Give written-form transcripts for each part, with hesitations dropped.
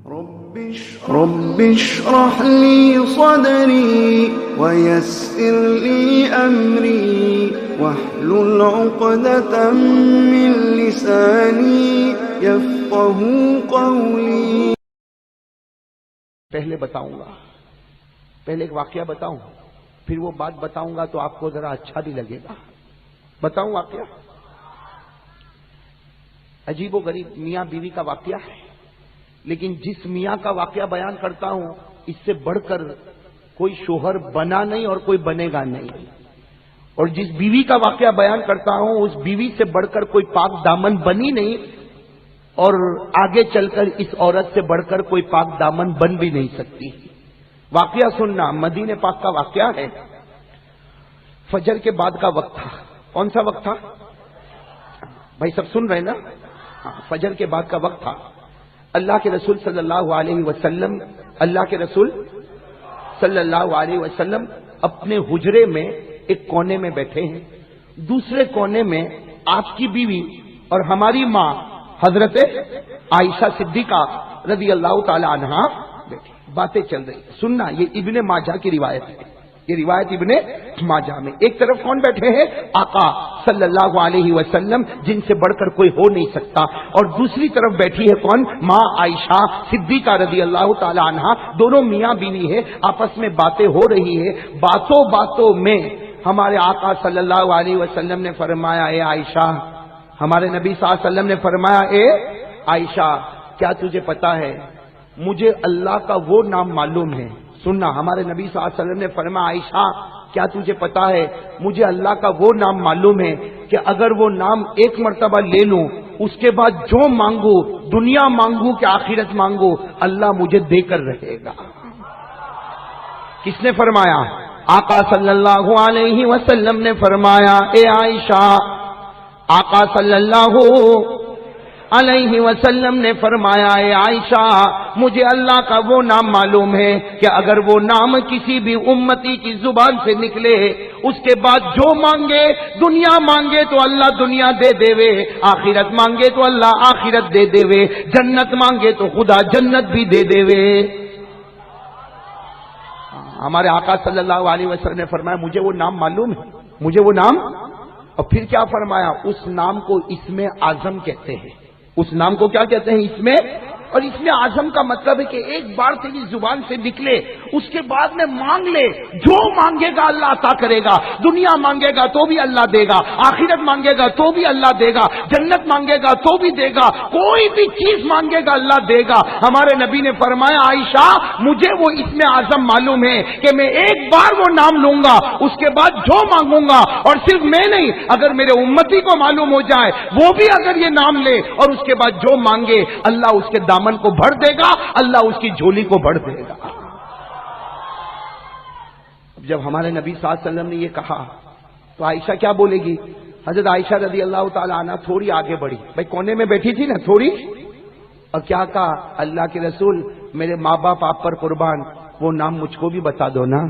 رب اشرح لي صدري ويسر لي أمري واحلل عقدة من لساني يفقهوا قولي. پہلے بتاؤں گا، پہلے ایک واقعہ بتاؤں، پھر وہ بات بتاؤں گا تو آپ کو ذرا اچھا بھی لگے گا. بتاؤں واقعہ؟ عجیب و غریب میاں بیوی کا واقعہ ہے، لیکن جس میاں کا واقعہ بیان کرتا ہوں اس سے بڑھ کر کوئی شوہر بنا نہیں اور کوئی بنے گا نہیں، اور جس بیوی کا واقعہ بیان کرتا ہوں اس بیوی سے بڑھ کر کوئی پاک دامن بنی نہیں، اور آگے چل کر اس عورت سے بڑھ کر کوئی پاک دامن بن بھی نہیں سکتی. واقعہ سننا، مدینے پاک کا واقعہ ہے. فجر کے بعد کا وقت تھا. کون سا وقت تھا بھائی؟ سب سن رہے نا؟ فجر کے بعد کا وقت تھا. اللہ کے رسول صلی اللہ علیہ وسلم اپنے حجرے میں ایک کونے میں بیٹھے ہیں. دوسرے کونے میں آپ کی بیوی اور ہماری ماں حضرت عائشہ صدیقہ رضی اللہ تعالی عنہا بیٹھی. باتیں چل رہی. سننا، یہ ابن ماجہ کی روایت ہے، یہ روایت ابن ماجہ میں. ایک طرف کون بیٹھے ہیں؟ آقا صلی اللہ علیہ وسلم، جن سے بڑھ کر کوئی ہو نہیں سکتا، اور دوسری طرف بیٹھی ہے کون؟ ماں عائشہ صدیقہ رضی اللہ تعالی عنہا. دونوں میاں بیوی ہے، آپس میں باتیں ہو رہی ہے. باتوں میں ہمارے آقا صلی اللہ علیہ وسلم نے فرمایا، اے عائشہ، ہمارے نبی صلی اللہ علیہ وسلم نے فرمایا، اے عائشہ، کیا تجھے پتا ہے مجھے اللہ کا وہ نام معلوم ہے. سننا، ہمارے نبی صلی اللہ علیہ وسلم نے فرمایا، عائشہ کیا تجھے پتا ہے مجھے اللہ کا وہ نام معلوم ہے کہ اگر وہ نام ایک مرتبہ لے لوں اس کے بعد جو مانگوں، دنیا مانگوں کہ آخرت مانگوں، اللہ مجھے دے کر رہے گا. کس نے فرمایا؟ آقا صلی اللہ علیہ وسلم نے فرمایا، اے عائشہ، آقا صلی اللہ علیہ وسلم نے فرمایا، اے عائشہ، مجھے اللہ کا وہ نام معلوم ہے کہ اگر وہ نام کسی بھی امتی کی زبان سے نکلے اس کے بعد جو مانگے، دنیا مانگے تو اللہ دنیا دے دے وے، آخرت مانگے تو اللہ آخرت دے دے وے، جنت مانگے تو خدا جنت بھی دے دے وے. ہمارے آقا صلی اللہ علیہ وسلم نے فرمایا، مجھے وہ نام معلوم ہے، مجھے وہ نام. اور پھر کیا فرمایا؟ اس نام کو اسم اعظم کہتے ہیں. اس نام کو کیا کہتے ہیں؟ اسم. اور اسم اعظم کا مطلب ہے کہ ایک بار تیری زبان سے نکلے اس کے بعد میں مانگ لے، جو مانگے گا اللہ عطا کرے گا. دنیا مانگے گا تو بھی اللہ دے گا، آخرت مانگے گا تو بھی اللہ دے گا، جنت مانگے گا تو بھی دے گا، کوئی بھی چیز مانگے گا اللہ دے گا. ہمارے نبی نے فرمایا، عائشہ، مجھے وہ اسم اعظم معلوم ہے کہ میں ایک بار وہ نام لوں گا، اس کے بعد جو مانگوں گا، اور صرف میں نہیں، اگر میرے امتی کو معلوم ہو جائے وہ بھی اگر یہ نام لے اور اس کے بعد جو مانگے اللہ اس کے دامن کو بھر دے گا، اللہ اس کی جھولی کو بھر دے گا. جب ہمارے نبی صلی اللہ علیہ وسلم نے یہ کہا تو عائشہ کیا بولے گی؟ حضرت عائشہ رضی اللہ تعالی عنہ تھوڑی آگے بڑھی. بھائی کونے میں بیٹھی تھی نا تھوڑی، اور کیا کہا؟ اللہ کے رسول، میرے ماں باپ آپ پر قربان، وہ نام مجھ کو بھی بتا دو نا،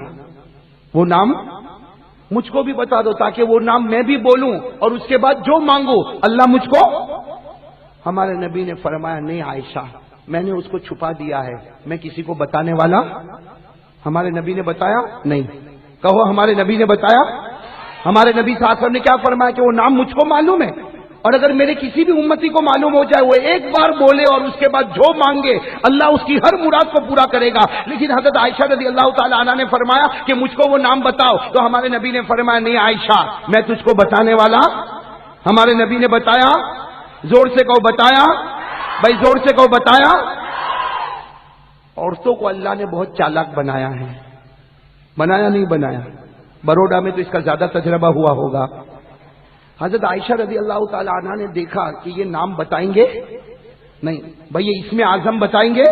وہ نام مجھ کو بھی بتا دو تاکہ وہ نام میں بھی بولوں اور اس کے بعد جو مانگو اللہ مجھ کو. ہمارے نبی نے فرمایا، نہیں عائشہ، میں نے اس کو چھپا دیا ہے، میں کسی کو بتانے والا. ہمارے نبی نے بتایا نہیں. کہو ہمارے نبی نے بتایا. ہمارے نبی صلی اللہ علیہ وسلم نے کیا فرمایا کہ وہ نام مجھ کو معلوم ہے، اور اگر میرے کسی بھی امتی کو معلوم ہو جائے وہ ایک بار بولے اور اس کے بعد جو مانگے اللہ اس کی ہر مراد کو پورا کرے گا. لیکن حضرت عائشہ رضی اللہ تعالی عنہ نے فرمایا کہ مجھ کو وہ نام بتاؤ. تو ہمارے نبی نے فرمایا، نہیں عائشہ، میں تجھ کو بتانے والا. ہمارے نبی نے بتایا. زور سے کہو بتایا. بھائی زور سے کہو بتایا. عورتوں کو اللہ نے بہت چالاک بنایا ہے. بنایا نہیں بنایا؟ بروڈا میں تو اس کا زیادہ تجربہ ہوا ہوگا. حضرت عائشہ رضی اللہ تعالی عنہ نے دیکھا کہ یہ نام بتائیں گے نہیں، بھائی یہ اسم اعظم بتائیں گے.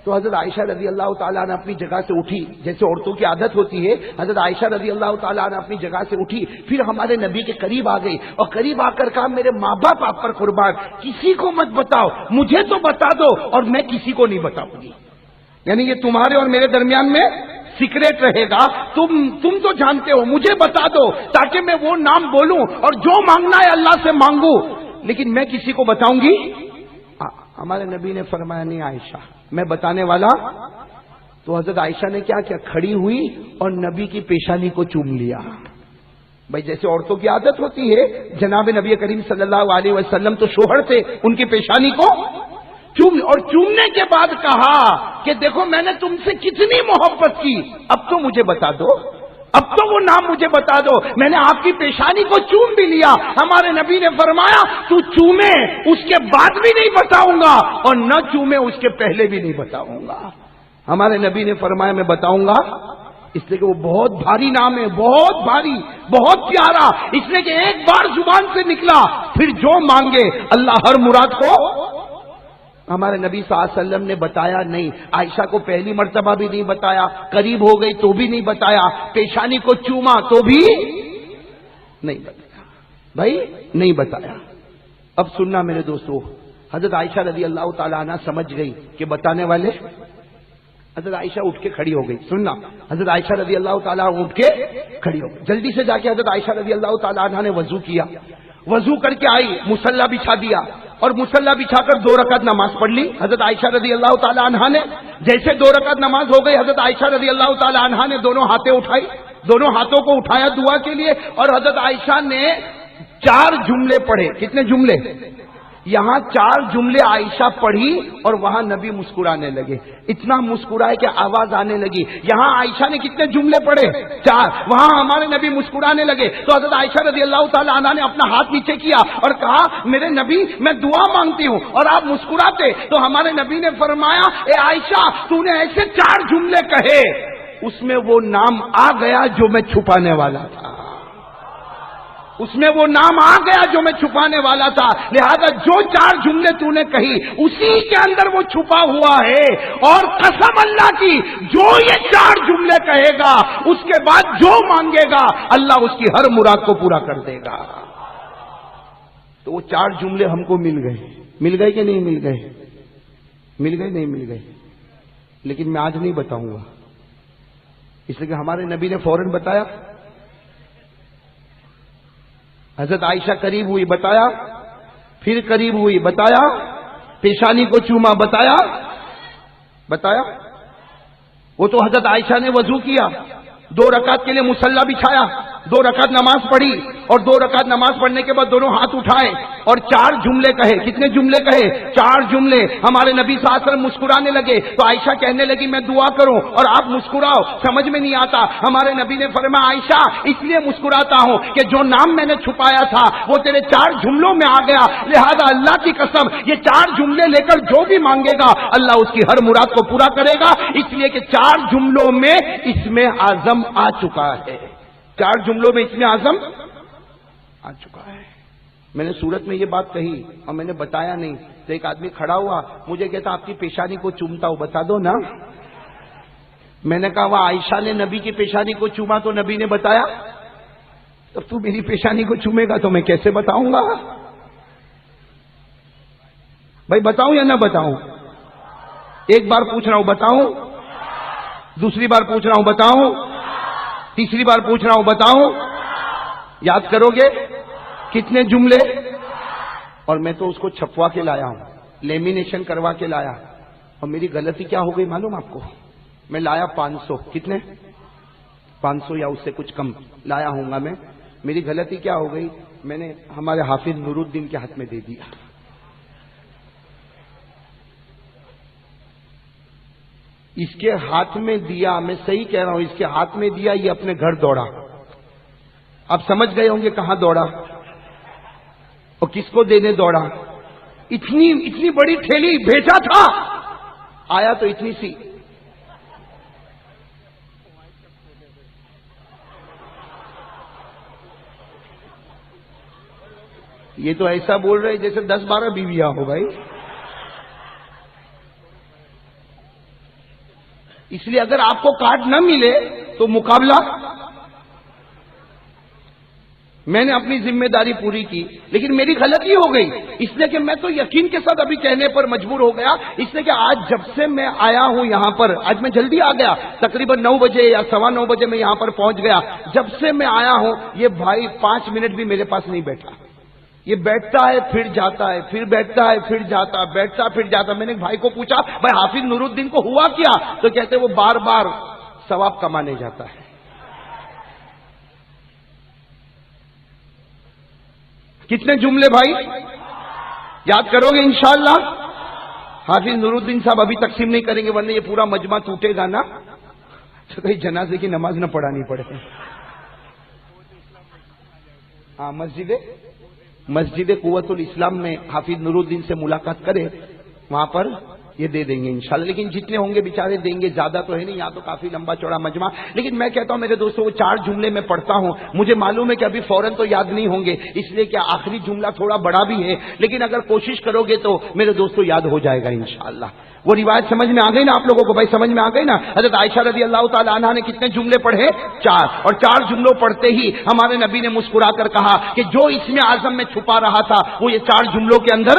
تو حضرت عائشہ رضی اللہ تعالیٰ عنہ اپنی جگہ سے اٹھی، جیسے عورتوں کی عادت ہوتی ہے. حضرت عائشہ رضی اللہ تعالیٰ عنہ اپنی جگہ سے اٹھی، پھر ہمارے نبی کے قریب آ گئی اور قریب آ کر کہا، میرے ماں باپ آپ پر قربان، کسی کو مت بتاؤ، مجھے تو بتا دو اور میں کسی کو نہیں بتاؤں گی. یعنی یہ تمہارے اور میرے درمیان میں سیکریٹ رہے گا، تم تو جانتے ہو، مجھے بتا دو تاکہ میں وہ نام بولوں اور جو مانگنا ہے اللہ سے مانگوں، لیکن میں کسی کو بتاؤں گی ہمارے نبی نے فرمایا نہیں عائشہ میں بتانے والا. تو حضرت عائشہ نے کیا کیا, کھڑی ہوئی اور نبی کی پیشانی کو چوم لیا. بھائی جیسے عورتوں کی عادت ہوتی ہے, جناب نبی کریم صلی اللہ علیہ وسلم تو شوہر تھے, ان کی پیشانی کو چوم, اور چومنے کے بعد کہا کہ دیکھو میں نے تم سے کتنی محبت کی, اب تو مجھے بتا دو, اب تو وہ نام مجھے بتا دو, میں نے آپ کی پیشانی کو چوم بھی لیا. ہمارے نبی نے فرمایا تو چومے اس کے بعد بھی نہیں بتاؤں گا اور نہ چومے اس کے پہلے بھی نہیں بتاؤں گا. ہمارے نبی نے فرمایا میں بتاؤں گا, اس لیے کہ وہ بہت بھاری نام ہے, بہت بھاری, بہت پیارا, اس لیے کہ ایک بار زبان سے نکلا پھر جو مانگے اللہ ہر مراد کو. ہمارے نبی صلی اللہ علیہ وسلم نے بتایا نہیں, عائشہ کو پہلی مرتبہ بھی نہیں بتایا, قریب ہو گئی تو بھی نہیں بتایا, پیشانی کو چوما تو بھی نہیں بتایا, بھائی نہیں بتایا. اب سننا میرے دوستو, حضرت عائشہ رضی اللہ تعالیٰ عنہ سمجھ گئی کہ بتانے والے. حضرت عائشہ اٹھ کے کھڑی ہو گئی. سننا, حضرت عائشہ رضی اللہ تعالیٰ اٹھ کے کھڑی ہو گئی. جلدی سے جا کے حضرت عائشہ رضی اللہ تعالیٰ عنہ نے وضو کیا, وضو کر کے آئی, مصلی بچھا دیا اور مصلی بچھا کر 2 رکعت نماز پڑھ لی. حضرت عائشہ رضی اللہ تعالیٰ عنہ نے جیسے 2 رکعت نماز ہو گئی, حضرت عائشہ رضی اللہ تعالیٰ عنہ نے دونوں ہاتھیں اٹھائی, دونوں ہاتھوں کو اٹھایا دعا کے لیے, اور حضرت عائشہ نے 4 جملے پڑھے. کتنے جملے؟ یہاں 4 جملے عائشہ پڑھی اور وہاں نبی مسکرانے لگے. اتنا مسکرائے کہ آواز آنے لگی. یہاں عائشہ نے کتنے جملے پڑھے؟ 4. وہاں ہمارے نبی مسکرانے لگے. تو حضرت عائشہ رضی اللہ تعالی عنہا نے اپنا ہاتھ نیچے کیا اور کہا میرے نبی میں دعا مانگتی ہوں اور آپ مسکراتے. تو ہمارے نبی نے فرمایا اے عائشہ تو نے ایسے 4 جملے کہے, اس میں وہ نام آ گیا جو میں چھپانے والا تھا, اس میں وہ نام آ گیا جو میں چھپانے والا تھا. لہذا جو 4 جملے تو نے کہی اسی کے اندر وہ چھپا ہوا ہے, اور قسم اللہ کی جو یہ 4 جملے کہے گا اس کے بعد جو مانگے گا اللہ اس کی ہر مراد کو پورا کر دے گا. تو وہ 4 جملے ہم کو مل گئے. مل گئے کہ نہیں مل گئے؟ مل گئے نہیں مل گئے؟ لیکن میں آج نہیں بتاؤں گا, اس لیے کہ ہمارے نبی نے فوراً بتایا. حضرت عائشہ قریب ہوئی, بتایا, پھر قریب ہوئی, بتایا, پیشانی کو چوما, بتایا, بتایا. وہ تو حضرت عائشہ نے وضو کیا, 2 رکعت کے لیے مصلی بچھایا, 2 رکعت نماز پڑھی, اور 2 رکعت نماز پڑھنے کے بعد دونوں ہاتھ اٹھائے اور 4 جملے کہے. کتنے جملے کہے؟ 4 جملے. ہمارے نبی صلی اللہ علیہ وسلم مسکرانے لگے. تو عائشہ کہنے لگی میں دعا کروں اور آپ مسکراؤ, سمجھ میں نہیں آتا. ہمارے نبی نے فرمایا عائشہ اس لیے مسکراتا ہوں کہ جو نام میں نے چھپایا تھا وہ تیرے 4 جملوں میں آ گیا. لہذا اللہ کی قسم یہ 4 جملے لے کر جو بھی مانگے گا اللہ اس کی ہر مراد کو پورا کرے گا, اس لیے کہ 4 جملوں میں اسم اعظم آ چکا ہے. 4 جملوں میں اسم اعظم آ چکا ہے. میں نے صورت میں یہ بات کہی اور میں نے بتایا نہیں, تو ایک آدمی کھڑا ہوا مجھے کہتا آپ کی پیشانی کو چومتا ہوں, بتا دو نا. میں نے کہا وہ عائشہ نے نبی کی پیشانی کو چوما تو نبی نے بتایا, تب تو میری پیشانی کو چومے گا تو میں کیسے بتاؤں گا؟ بھائی بتاؤں یا نہ بتاؤں؟ ایک بار پوچھ رہا ہوں بتاؤں, دوسری بار پوچھ رہا ہوں بتاؤں, تیسری بار پوچھ رہا ہوں بتاؤں. یاد کرو گے کتنے جملے؟ اور میں تو اس کو چھپوا کے لایا ہوں, لیمینیشن کروا کے لایا, اور میری غلطی کیا ہو گئی معلوم آپ کو؟ میں لایا 500, کتنے؟ 500 یا اس سے کچھ کم لایا ہوں گا میں. میری غلطی کیا ہو گئی؟ میں نے ہمارے حافظ نور الدین کے ہاتھ میں دے دیا. اس کے ہاتھ میں دیا, میں صحیح کہہ رہا ہوں, اس کے ہاتھ میں دیا, یہ اپنے گھر دوڑا. آپ سمجھ گئے ہوں گے کہاں دوڑا اور کس کو دینے دوڑا. اتنی بڑی تھیلی بھیجا تھا, آیا تو اتنی سی. یہ تو ایسا بول رہے جیسے 10-12 بیویاں ہو بھائی. اس لیے اگر آپ کو کارڈ نہ ملے تو مقابلہ. میں نے اپنی ذمہ داری پوری کی, لیکن میری غلطی ہو گئی, اس لیے کہ میں تو یقین کے ساتھ ابھی کہنے پر مجبور ہو گیا. اس لیے کہ آج جب سے میں آیا ہوں یہاں پر, آج میں جلدی آ گیا, تقریباً 9 بجے یا 9:15 بجے میں یہاں پر پہنچ گیا. جب سے میں آیا ہوں یہ بھائی 5 منٹ بھی میرے پاس نہیں بیٹھا. یہ بیٹھتا ہے پھر جاتا ہے، پھر بیٹھتا ہے پھر جاتا، بیٹھتا پھر جاتا. میں نے ایک بھائی کو پوچھا بھائی حافظ نور الدین کو ہوا کیا؟ تو کہتے وہ بار بار ثواب کمانے جاتا ہے. کتنے جملے بھائی یاد کرو گے انشاءاللہ؟ حافظ نور الدین صاحب ابھی تقسیم نہیں کریں گے ورنہ یہ پورا مجمع ٹوٹے گا نا، تو کہیں جنازے کی نماز نہ پڑھانی پڑے. ہاں مسجد قوت الاسلام میں حافظ نور الدین سے ملاقات کرے، وہاں پر یہ دے دیں گے انشاءاللہ. لیکن جتنے ہوں گے بیچارے دیں گے، زیادہ تو ہے نہیں، یہاں تو کافی لمبا چوڑا مجمع. لیکن میں کہتا ہوں میرے دوستوں وہ 4 جملے میں پڑھتا ہوں، مجھے معلوم ہے کہ ابھی فوراً تو یاد نہیں ہوں گے، اس لیے کہ آخری جملہ تھوڑا بڑا بھی ہے، لیکن اگر کوشش کرو گے تو میرے دوستوں یاد ہو جائے گا انشاءاللہ. وہ روایت سمجھ میں آ گئی نا آپ لوگوں کو؟ بھائی سمجھ میں آ گئی نا؟ حضرت عائشہ رضی اللہ تعالی عنہا نے کتنے جملے پڑھے؟ 4. اور 4 جملوں پڑھتے ہی ہمارے نبی نے مسکرا کر کہا کہ جو اسم اعظم میں چھپا رہا تھا وہ یہ 4 جملوں کے اندر.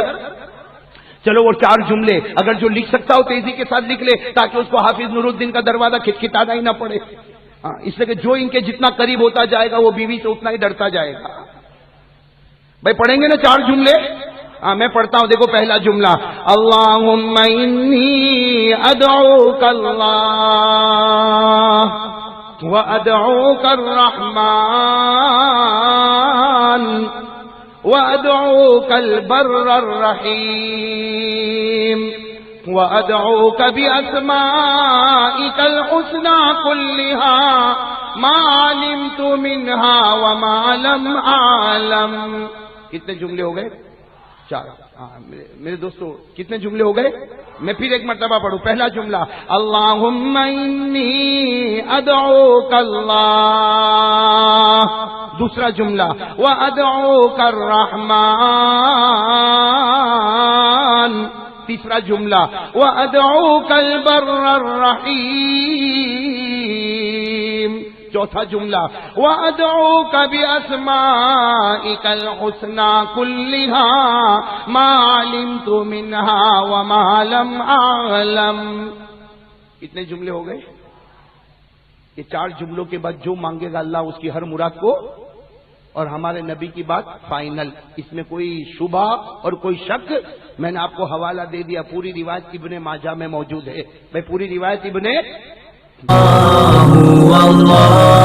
چلو وہ 4 جملے اگر جو لکھ سکتا ہو تیزی کے ساتھ لکھ لے تاکہ اس کو حافظ نور الدین کا دروازہ کھٹکھٹانا ہی نہ پڑے. اس لیے کہ جو ان کے جتنا قریب ہوتا جائے گا وہ بیوی سے اتنا ہی ڈرتا جائے گا. بھائی پڑھیں گے نا 4 جملے؟ میں پڑھتا ہوں، دیکھو پہلا جملہ اللہم انی ادعوک اللہ وادعوک الرحمن وادعوک البر الرحیم وادعوک باسمائک الحسنى كلها ما علمت منها وما لم اعلم. کتنے جملے ہو گئے؟ 4. میرے دوستو کتنے جملے ہو گئے؟ میں پھر ایک مرتبہ پڑھوں. پہلا جملہ اللہم انی ادعوک اللہ. دوسرا جملہ وادعوک الرحمن. تیسرا جملہ وادعوک البر الرحیم. چوتھا جملہ وَأَدْعُوكَ بِأَسْمَائِكَ الْحُسْنَى كُلِّهَا مَا عَلِمْتُ مِنْهَا وَمَا لَمْ أَعْلَمْ. اتنے جملے ہو گئے. یہ 4 جملوں کے بعد جو مانگے گا اللہ اس کی ہر مراد کو، اور ہمارے نبی کی بات فائنل، اس میں کوئی شبہ اور کوئی شک. میں نے آپ کو حوالہ دے دیا، پوری روایت ابن ماجہ میں موجود ہے. بھائی پوری روایت ابن اللہ